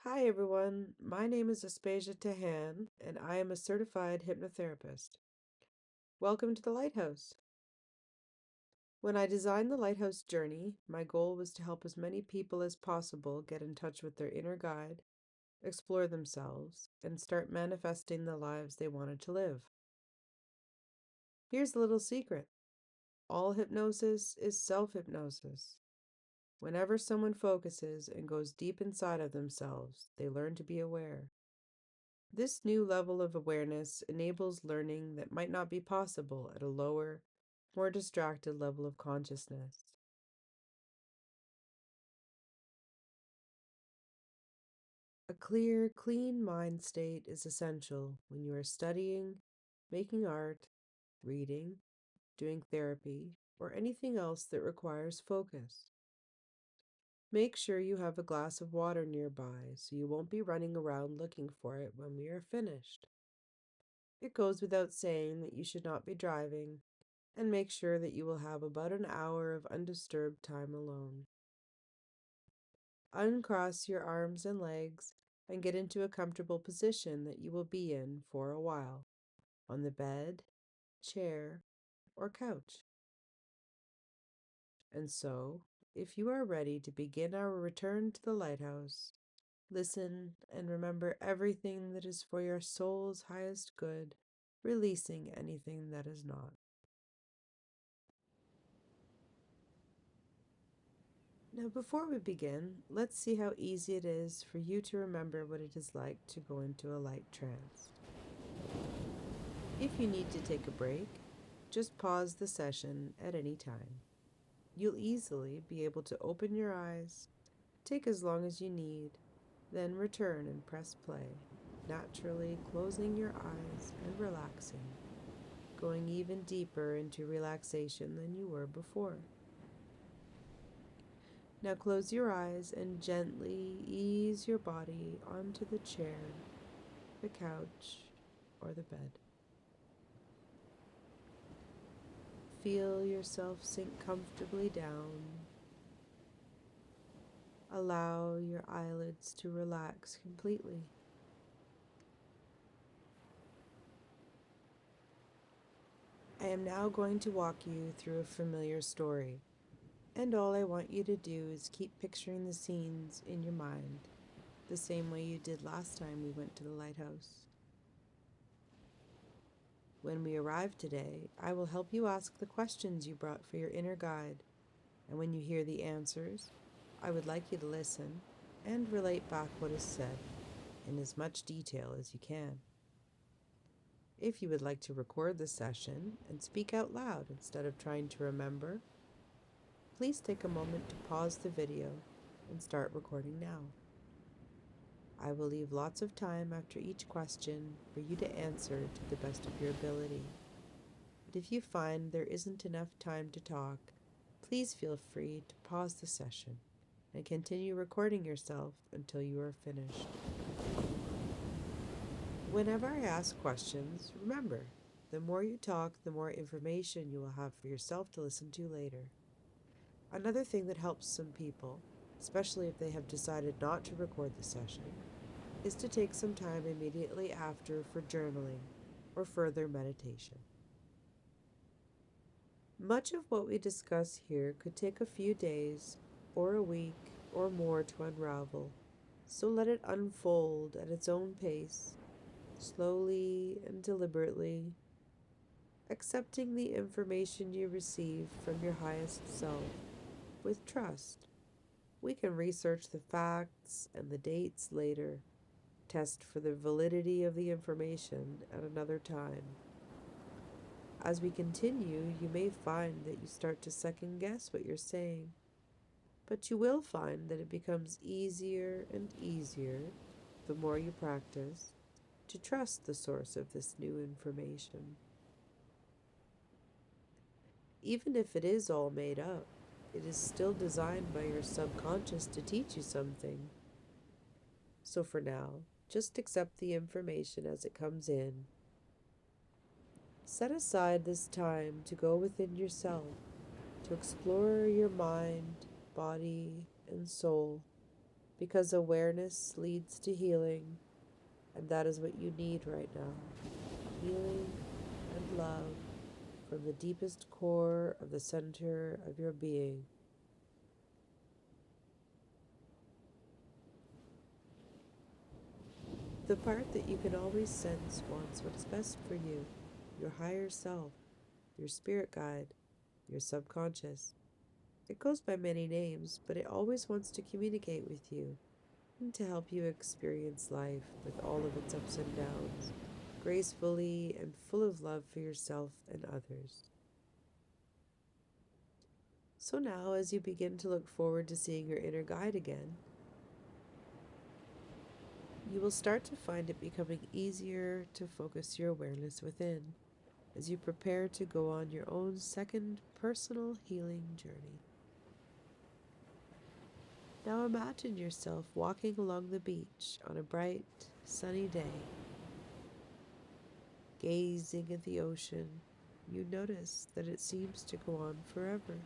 Hi everyone, my name is Aspasia Tahhan, and I am a certified hypnotherapist. Welcome to the Lighthouse. When I designed the Lighthouse journey, my goal was to help as many people as possible get in touch with their inner guide, explore themselves, and start manifesting the lives they wanted to live. Here's a little secret. All hypnosis is self-hypnosis. Whenever someone focuses and goes deep inside of themselves, they learn to be aware. This new level of awareness enables learning that might not be possible at a lower, more distracted level of consciousness. A clear, clean mind state is essential when you are studying, making art, reading, doing therapy, or anything else that requires focus. Make sure you have a glass of water nearby so you won't be running around looking for it when we are finished. It goes without saying that you should not be driving, and make sure that you will have about an hour of undisturbed time alone. Uncross your arms and legs and get into a comfortable position that you will be in for a while, on the bed, chair, or couch. And so, if you are ready to begin our return to the lighthouse, listen and remember everything that is for your soul's highest good, releasing anything that is not. Now, before we begin, let's see how easy it is for you to remember what it is like to go into a light trance. If you need to take a break, just pause the session at any time. You'll easily be able to open your eyes, take as long as you need, then return and press play, naturally closing your eyes and relaxing, going even deeper into relaxation than you were before. Now close your eyes and gently ease your body onto the chair, the couch, or the bed. Feel yourself sink comfortably down. Allow your eyelids to relax completely. I am now going to walk you through a familiar story, and all I want you to do is keep picturing the scenes in your mind, the same way you did last time we went to the lighthouse. When we arrive today, I will help you ask the questions you brought for your inner guide, and when you hear the answers, I would like you to listen and relate back what is said in as much detail as you can. If you would like to record the session and speak out loud instead of trying to remember, please take a moment to pause the video and start recording now. I will leave lots of time after each question for you to answer to the best of your ability. But if you find there isn't enough time to talk, please feel free to pause the session and continue recording yourself until you are finished. Whenever I ask questions, remember, the more you talk, the more information you will have for yourself to listen to later. Another thing that helps some people, especially if they have decided not to record the session, is to take some time immediately after for journaling or further meditation. Much of what we discuss here could take a few days or a week or more to unravel, so let it unfold at its own pace, slowly and deliberately, accepting the information you receive from your highest self with trust. We can research the facts and the dates later, test for the validity of the information at another time. As we continue, you may find that you start to second guess what you're saying, but you will find that it becomes easier and easier, the more you practice, to trust the source of this new information. Even if it is all made up, it is still designed by your subconscious to teach you something. So for now, just accept the information as it comes in. Set aside this time to go within yourself, to explore your mind, body, and soul. because awareness leads to healing, and that is what you need right now. Healing and love from the deepest core of the center of your being. The part that you can always sense wants what's best for you, your higher self, your spirit guide, your subconscious. It goes by many names, but it always wants to communicate with you and to help you experience life with all of its ups and downs, gracefully and full of love for yourself and others. So now, as you begin to look forward to seeing your inner guide again, you will start to find it becoming easier to focus your awareness within as you prepare to go on your own second personal healing journey. Now imagine yourself walking along the beach on a bright, sunny day. Gazing at the ocean, you notice that it seems to go on forever.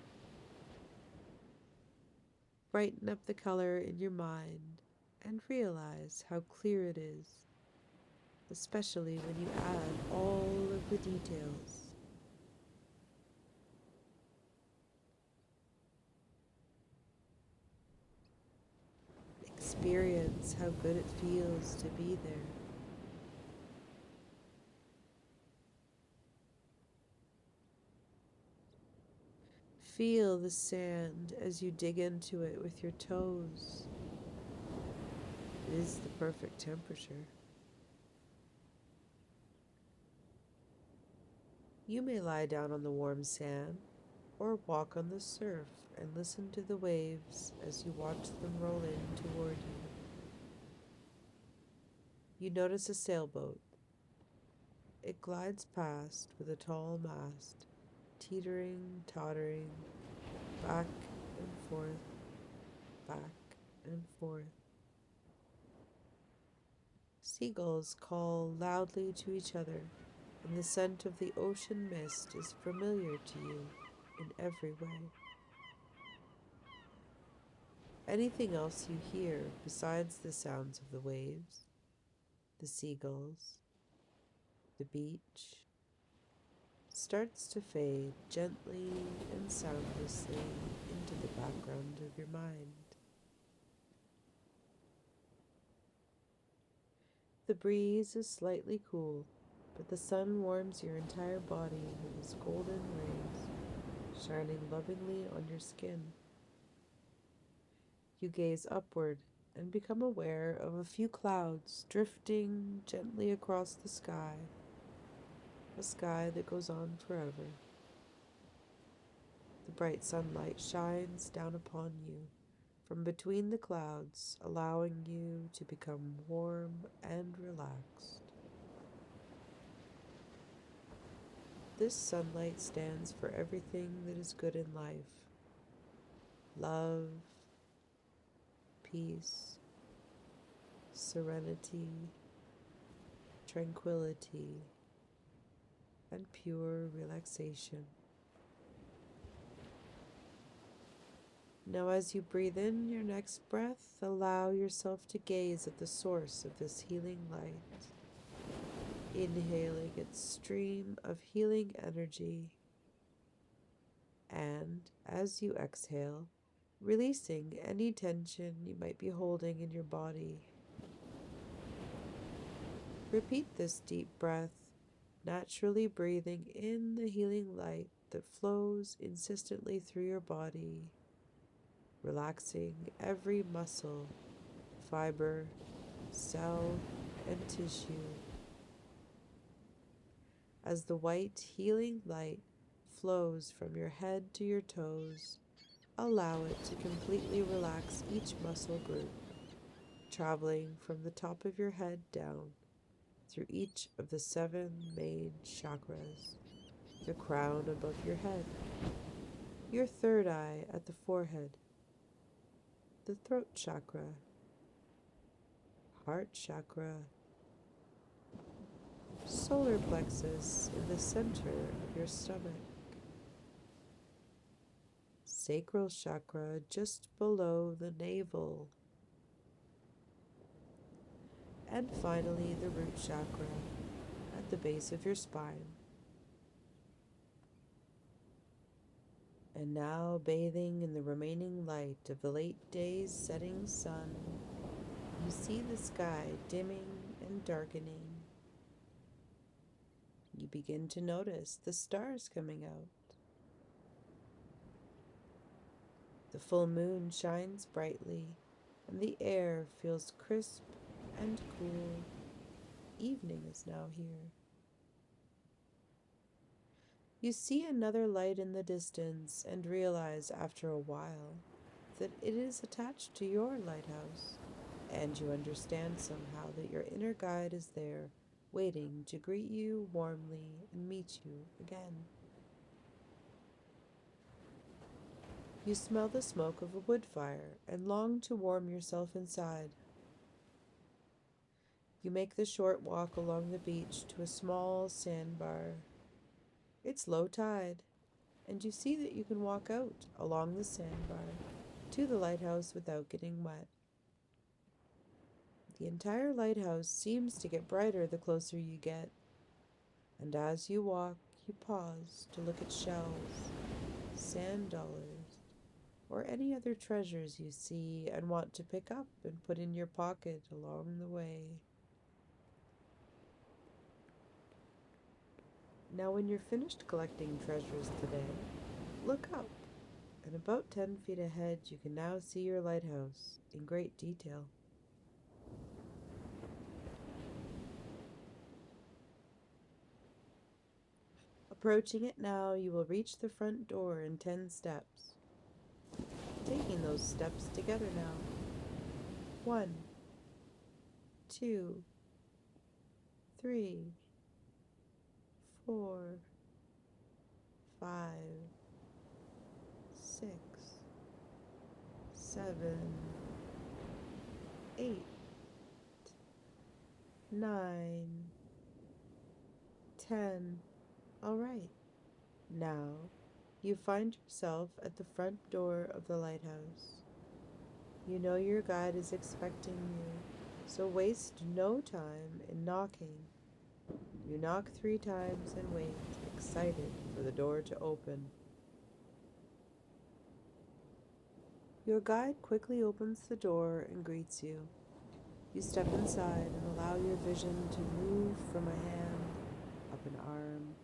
Brighten up the color in your mind and realize how clear it is, especially when you add all of the details. Experience how good it feels to be there. Feel the sand as you dig into it with your toes. It is the perfect temperature. You may lie down on the warm sand or walk on the surf and listen to the waves as you watch them roll in toward you. You notice a sailboat. It glides past with a tall mast, teetering, tottering, back and forth, back and forth. Seagulls call loudly to each other, and the scent of the ocean mist is familiar to you in every way. Anything else you hear besides the sounds of the waves, the seagulls, the beach, starts to fade gently and soundlessly into the background of your mind. The breeze is slightly cool, but the sun warms your entire body with its golden rays, shining lovingly on your skin. You gaze upward and become aware of a few clouds drifting gently across the sky, a sky that goes on forever. The bright sunlight shines down upon you from between the clouds, allowing you to become warm and relaxed. This sunlight stands for everything that is good in life: love, peace, serenity, tranquility, and pure relaxation. Now, as you breathe in your next breath, allow yourself to gaze at the source of this healing light, inhaling its stream of healing energy, and as you exhale, releasing any tension you might be holding in your body. Repeat this deep breath, naturally breathing in the healing light that flows insistently through your body, relaxing every muscle, fiber, cell, and tissue. As the white healing light flows from your head to your toes, allow it to completely relax each muscle group, traveling from the top of your head down through each of the 7 main chakras, the crown above your head, your third eye at the forehead, the throat chakra, heart chakra, solar plexus in the center of your stomach, sacral chakra just below the navel, and finally the root chakra at the base of your spine. And now, bathing in the remaining light of the late day's setting sun, you see the sky dimming and darkening. You begin to notice the stars coming out. The full moon shines brightly, and the air feels crisp and cool. Evening is now here. You see another light in the distance and realize after a while that it is attached to your lighthouse, and you understand somehow that your inner guide is there, waiting to greet you warmly and meet you again. You smell the smoke of a wood fire and long to warm yourself inside. You make the short walk along the beach to a small sandbar. It's low tide, and you see that you can walk out along the sandbar to the lighthouse without getting wet. The entire lighthouse seems to get brighter the closer you get, and as you walk, you pause to look at shells, sand dollars, or any other treasures you see and want to pick up and put in your pocket along the way. Now, when you're finished collecting treasures today, look up, and about 10 feet ahead, you can now see your lighthouse in great detail. Approaching it now, you will reach the front door in 10 steps. Taking those steps together now. 1, 2, 3, 4, 5, 6, 7, 8, 9, 10. All right. Now, you find yourself at the front door of the lighthouse. You know your guide is expecting you, so waste no time in knocking. You knock 3 times and wait, excited for the door to open. Your guide quickly opens the door and greets you. You step inside and allow your vision to move from a hand, up an arm,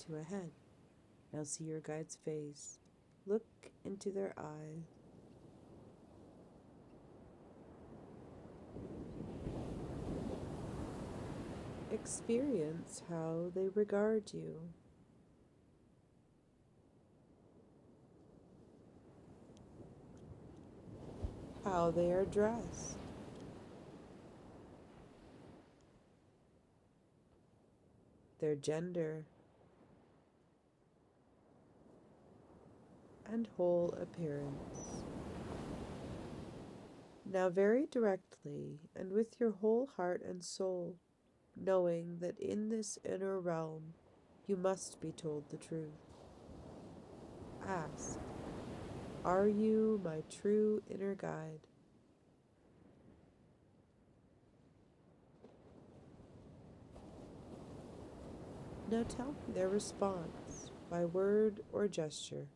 to a head. Now see your guide's face. Look into their eyes. Experience how they regard you. How they are dressed. Their gender and whole appearance. Now very directly and with your whole heart and soul, knowing that in this inner realm you must be told the truth. Ask, are you my true inner guide? Now tell me their response by word or gesture.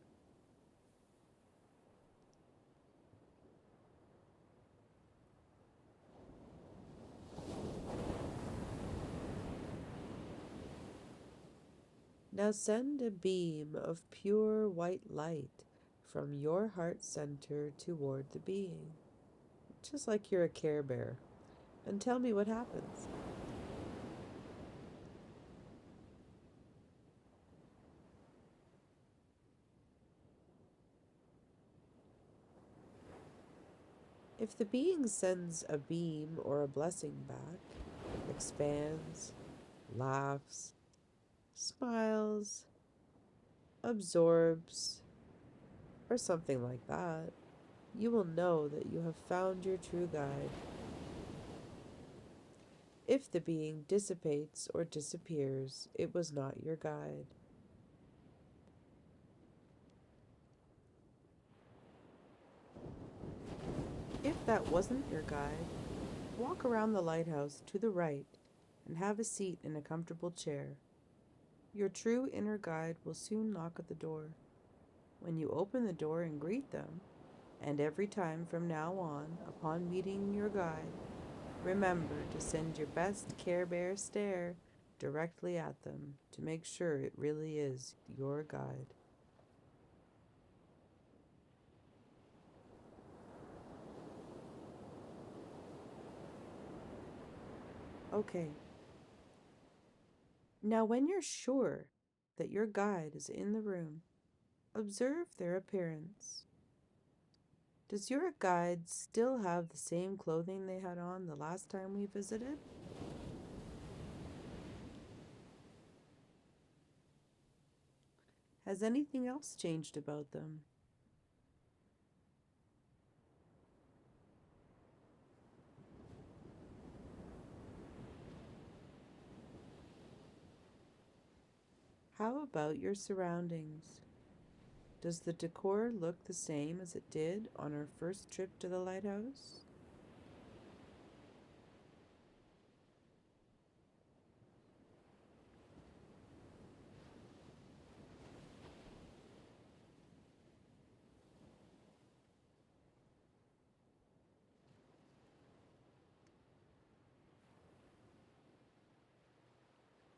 Now send a beam of pure white light from your heart center toward the being, just like you're a Care Bear, and tell me what happens. If the being sends a beam or a blessing back, expands, laughs, smiles, absorbs, or something like that, you will know that you have found your true guide. If the being dissipates or disappears, it was not your guide. If that wasn't your guide, Walk around the lighthouse to the right and have a seat in a comfortable chair. Your true inner guide will soon knock at the door. When you open the door and greet them, and every time from now on, upon meeting your guide, remember to send your best Care Bear stare directly at them to make sure it really is your guide. Okay, now when you're sure that your guide is in the room, observe their appearance. Does your guide still have the same clothing they had on the last time we visited? Has anything else changed about them? How about your surroundings? Does the decor look the same as it did on our first trip to the lighthouse?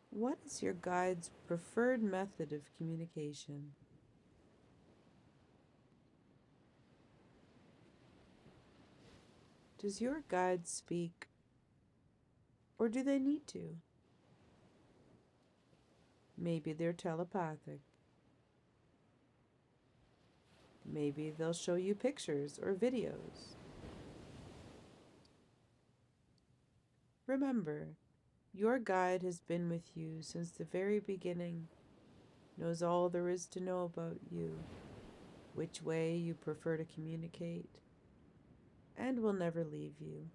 What is your guide's preferred method of communication? Does your guide speak, or do they need to? Maybe they're telepathic. Maybe they'll show you pictures or videos. Remember, your guide has been with you since the very beginning, knows all there is to know about you, which way you prefer to communicate, and will never leave you.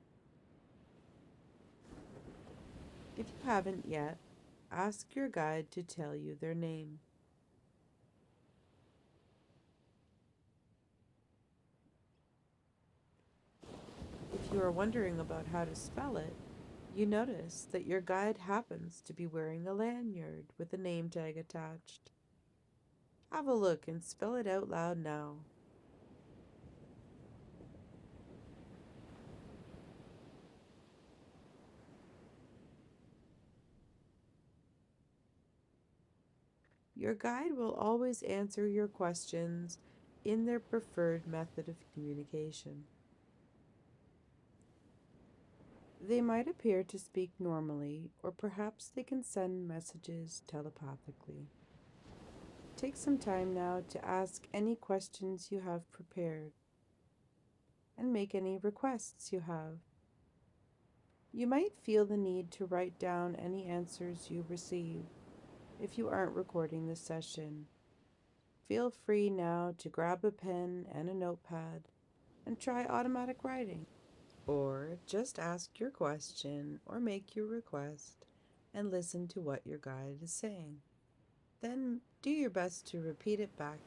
If you haven't yet, ask your guide to tell you their name. If you are wondering about how to spell it, you notice that your guide happens to be wearing a lanyard with a name tag attached. Have a look and spell it out loud now. Your guide will always answer your questions in their preferred method of communication. They might appear to speak normally, or perhaps they can send messages telepathically. Take some time now to ask any questions you have prepared and make any requests you have. You might feel the need to write down any answers you receive if you aren't recording this session. Feel free now to grab a pen and a notepad and try automatic writing. Or just ask your question or make your request and listen to what your guide is saying. Then do your best to repeat it back.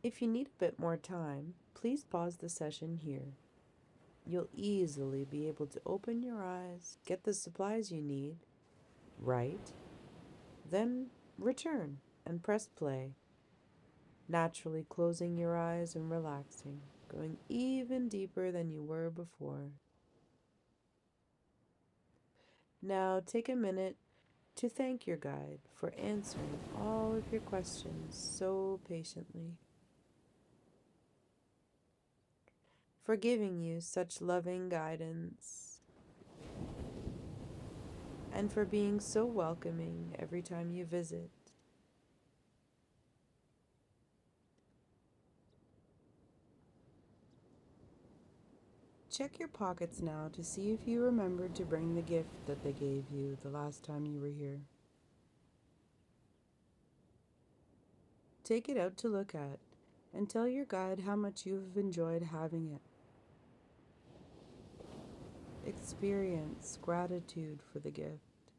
If you need a bit more time, please pause the session here. You'll easily be able to open your eyes, get the supplies you need, write, Then return and press play, naturally closing your eyes and relaxing, going even deeper than you were before. Now take a minute to thank your guide for answering all of your questions so patiently, for giving you such loving guidance, and for being so welcoming every time you visit. Check your pockets now to see if you remembered to bring the gift that they gave you the last time you were here. Take it out to look at and tell your guide how much you have enjoyed having it. Experience gratitude for the gift,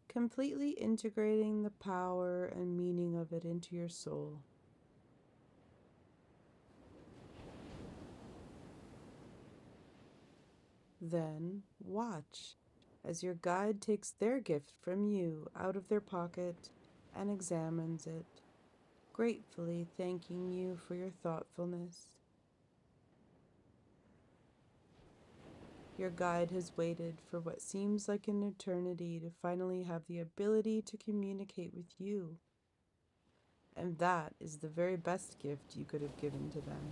completely integrating the power and meaning of it into your soul. Then watch as your guide takes their gift from you out of their pocket and examines it, gratefully thanking you for your thoughtfulness. Your guide has waited for what seems like an eternity to finally have the ability to communicate with you. And that is the very best gift you could have given to them.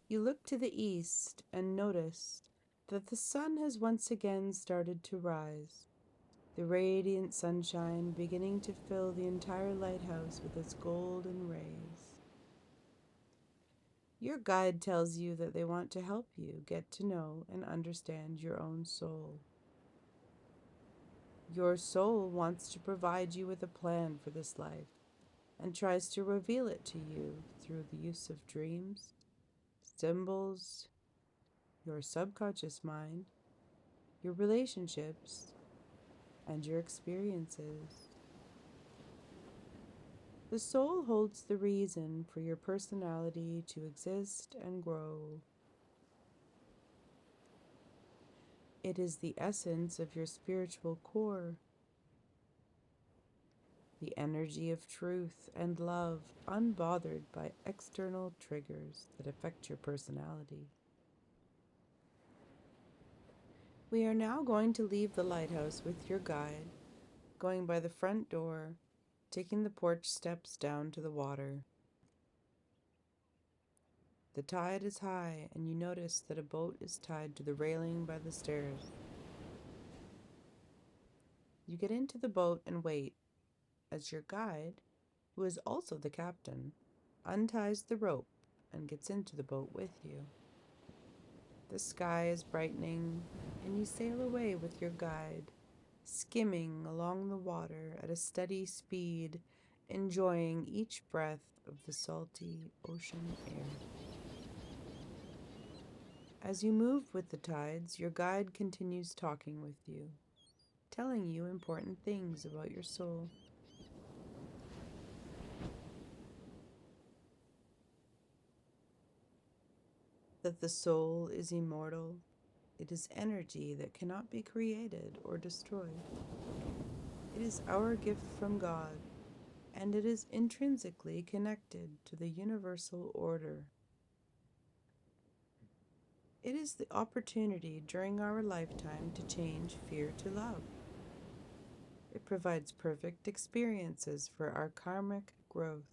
You look to the east and notice that the sun has once again started to rise, the radiant sunshine beginning to fill the entire lighthouse with its golden rays. Your guide tells you that they want to help you get to know and understand your own soul. Your soul wants to provide you with a plan for this life and tries to reveal it to you through the use of dreams, symbols, your subconscious mind, your relationships, and your experiences. The soul holds the reason for your personality to exist and grow. It is the essence of your spiritual core, the energy of truth and love, unbothered by external triggers that affect your personality. We are now going to leave the lighthouse with your guide, going by the front door, taking the porch steps down to the water. The tide is high, and you notice that a boat is tied to the railing by the stairs. You get into the boat and wait as your guide, who is also the captain, unties the rope and gets into the boat with you. The sky is brightening, and you sail away with your guide, skimming along the water at a steady speed, enjoying each breath of the salty ocean air. As you move with the tides, your guide continues talking with you, telling you important things about your soul. That the soul is immortal. It is energy that cannot be created or destroyed. It is our gift from God, and it is intrinsically connected to the universal order. It is the opportunity during our lifetime to change fear to love. It provides perfect experiences for our karmic growth.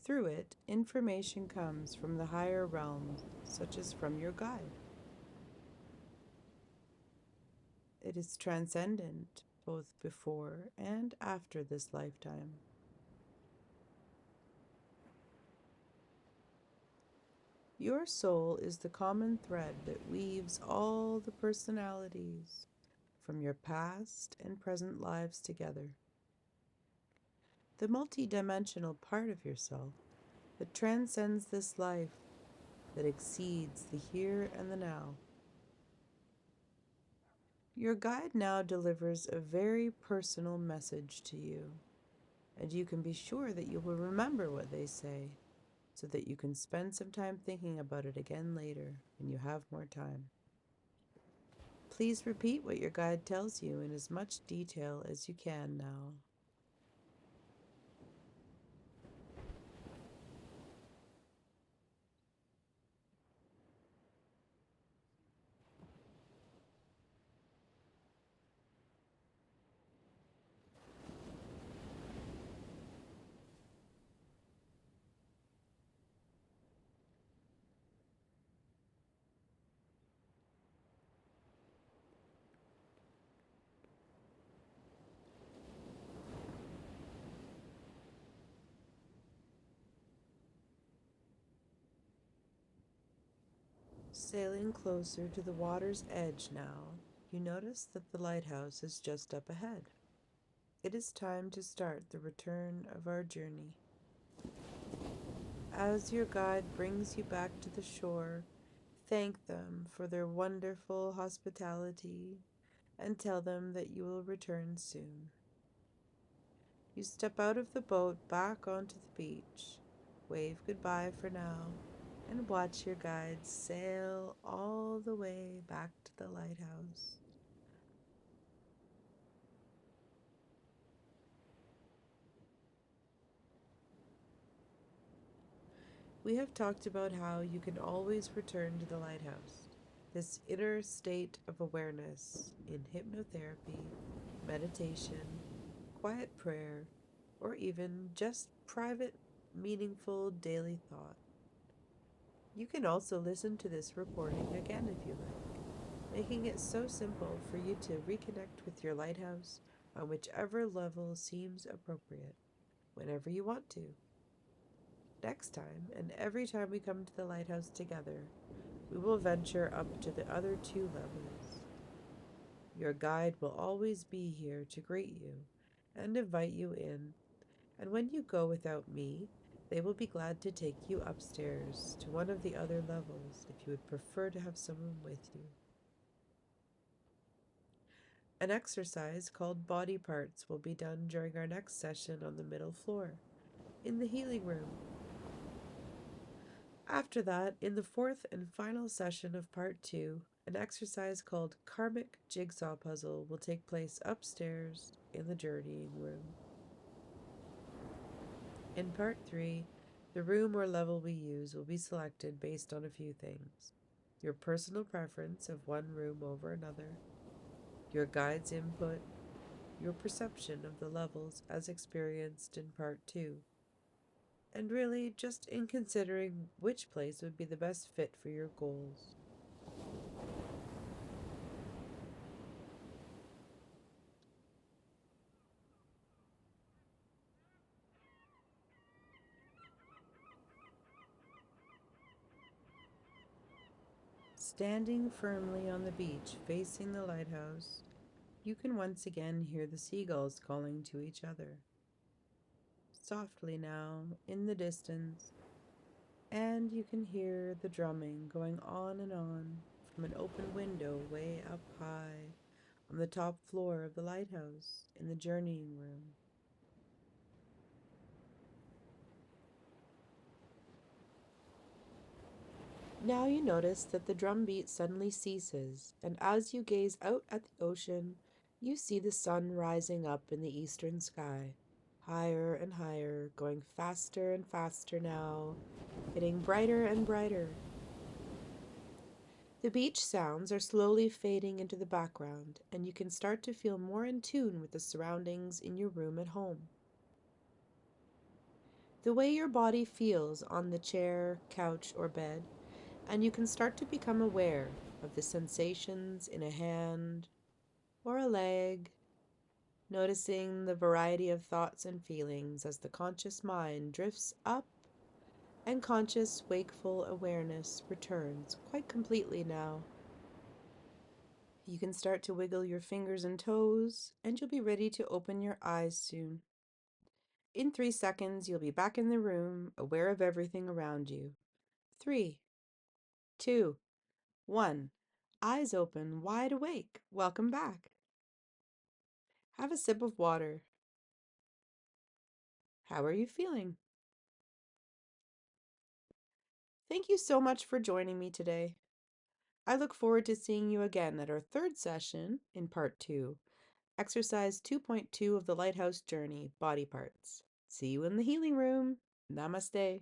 Through it, information comes from the higher realms, such as from your guide. It is transcendent, both before and after this lifetime. Your soul is the common thread that weaves all the personalities from your past and present lives together. The multidimensional part of yourself that transcends this life, that exceeds the here and the now. Your guide now delivers a very personal message to you, and you can be sure that you will remember what they say, so that you can spend some time thinking about it again later when you have more time. Please repeat what your guide tells you in as much detail as you can now. Sailing closer to the water's edge now, you notice that the lighthouse is just up ahead. It is time to start the return of our journey. As your guide brings you back to the shore, thank them for their wonderful hospitality and tell them that you will return soon. You step out of the boat back onto the beach, wave goodbye for now, and watch your guide sail all the way back to the lighthouse. We have talked about how you can always return to the lighthouse, this inner state of awareness in hypnotherapy, meditation, quiet prayer, or even just private, meaningful daily thought. You can also listen to this recording again if you like, making it so simple for you to reconnect with your lighthouse on whichever level seems appropriate, whenever you want to. Next time, and every time we come to the lighthouse together, we will venture up to the other two levels. Your guide will always be here to greet you and invite you in, and when you go without me, they will be glad to take you upstairs to one of the other levels if you would prefer to have someone with you. An exercise called body parts will be done during our next session on the middle floor, in the healing room. After that, in the fourth and final session of part 2, an exercise called Karmic Jigsaw Puzzle will take place upstairs in the journeying room. In part 3, the room or level we use will be selected based on a few things: your personal preference of one room over another, your guide's input, your perception of the levels as experienced in part 2, and really just in considering which place would be the best fit for your goals. Standing firmly on the beach facing the lighthouse, you can once again hear the seagulls calling to each other. Softly now, in the distance, and you can hear the drumming going on and on from an open window way up high on the top floor of the lighthouse in the journeying room. Now you notice that the drum beat suddenly ceases, and as you gaze out at the ocean, you see the sun rising up in the eastern sky, higher and higher, going faster and faster now, getting brighter and brighter. The beach sounds are slowly fading into the background, and you can start to feel more in tune with the surroundings in your room at home. The way your body feels on the chair, couch, or bed, and you can start to become aware of the sensations in a hand or a leg, noticing the variety of thoughts and feelings as the conscious mind drifts up and conscious wakeful awareness returns quite completely now. You can start to wiggle your fingers and toes, and you'll be ready to open your eyes soon. In 3 seconds, you'll be back in the room, aware of everything around you. 3, 2, 1. Eyes open, wide awake. Welcome back. Have a sip of water. How are you feeling? Thank you so much for joining me today. I look forward to seeing you again at our third session in part 2, exercise 2.2 of the Lighthouse Journey, body parts. See you in the healing room. Namaste.